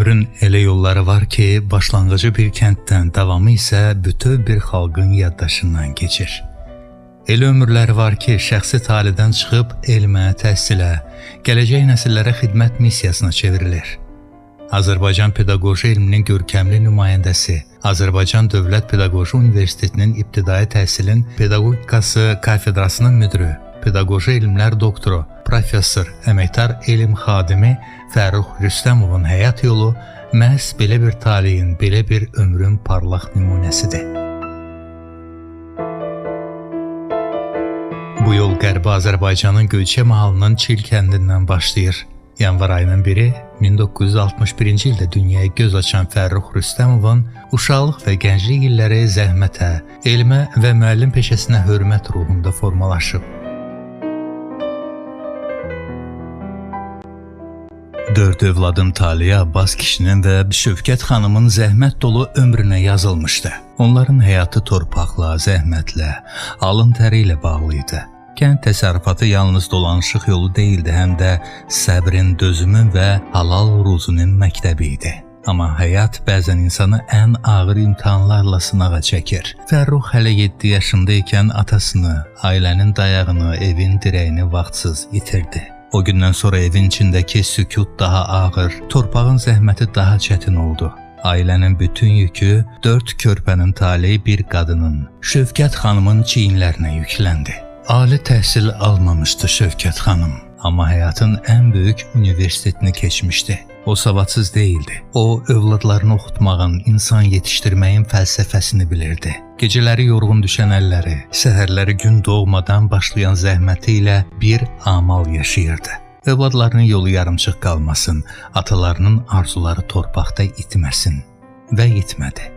Ömrün elə yolları var ki, başlanğıcı bir kənddən, davamı isə bütöv bir xalqın yaddaşından keçir. Elə ömürləri var ki, şəxsi talidən çıxıb elmə, təhsilə, gələcək nəsillərə xidmət missiyasına çevrilir. Azərbaycan pedaqoji elminin görkəmli nümayəndəsi, Azərbaycan Dövlət Pedaqoji Universitetinin İbtidai Təhsilin Pedaqogikası kafedrasının müdürü, pedaqoji elmlər doktoru, professor, əməkdar elm xadimi Fərrux Rüstəmovun həyat yolu məhz belə bir taleyin, belə bir ömrün parlaq nümunəsidir. Bu yol Qərbi Azərbaycanın Göyçə mahalının Çil kəndindən başlayır. Yanvar ayının 1-i 1961-ci ildə dünyaya göz açan Fərrux Rüstəmovun uşaqlıq və gənclik illəri zəhmətə, elmə və müəllim peşəsinə hörmət ruhunda formalaşıb. 4 övladın taliyi Abbas kişinin və Şövkət xanımın zəhmət dolu ömrünə yazılmışdı. Onların həyatı torpaqla, zəhmətlə, alın təri ilə bağlı idi. Kənd təsərrüfatı yalnız dolanışıq yolu deyildi, həm də səbrin, dözümün və halal ruzunun məktəbi idi. Amma həyat bəzən insanı ən ağır imtahanlarla sınağa çəkir. Fərrux hələ 7 yaşında ikən atasını, ailənin dayağını, evin dirəyini vaxtsız itirdi. O gündən sonra evin içindəki sükut daha ağır, torpağın zəhməti daha çətin oldu. Ailənin bütün yükü 4 körpənin taleyi bir qadının, Şövkət xanımın çiyinlərinə yükləndi. Ali təhsil almamışdı Şövkət xanım, amma həyatın ən böyük universitetini keçmişdi. O savadsız değildi. O, övladlarını oxutmağın, insan yetişdirməyin fəlsəfəsini bilirdi. Gecələri yorğun düşən əlləri, səhərləri gün doğmadan başlayan zəhməti ilə bir amal yaşayırdı. Övladlarının yolu yarımçıq qalmasın, atalarının arzuları torpaqda itməsin və itmədi.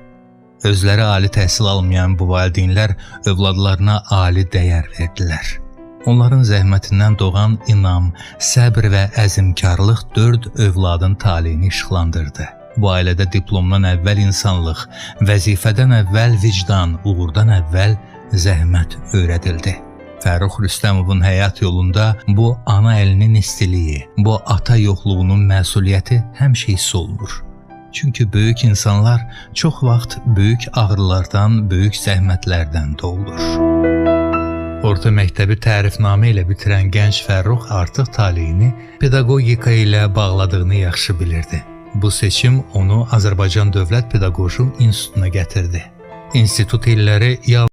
Özləri ali təhsil almayan bu valideynlər övladlarına ali dəyər verdilər. Onların zəhmətindən doğan inam, səbr və əzmkarlıq 4 övladın taleyini işıqlandırdı. Bu ailədə diplomdan əvvəl insanlıq, vəzifədən əvvəl vicdan, uğurdan əvvəl zəhmət öyrədildi. Fərrux Rüstəmovun həyat yolunda bu ana əlinin istiliyi, bu ata yoxluğunun məsuliyyəti həmişə hiss olunur. Çünki böyük insanlar çox vaxt böyük ağrılardan, böyük zəhmətlərdən doğulur. Orta məktəbi tərifnamə ilə bitirən gənc Fərrux artıq taleyini pedaqogika ilə bağladığını yaxşı bilirdi. Bu seçim onu Azərbaycan Dövlət Pedaqoji İnstitutuna gətirdi. İnstitut illəri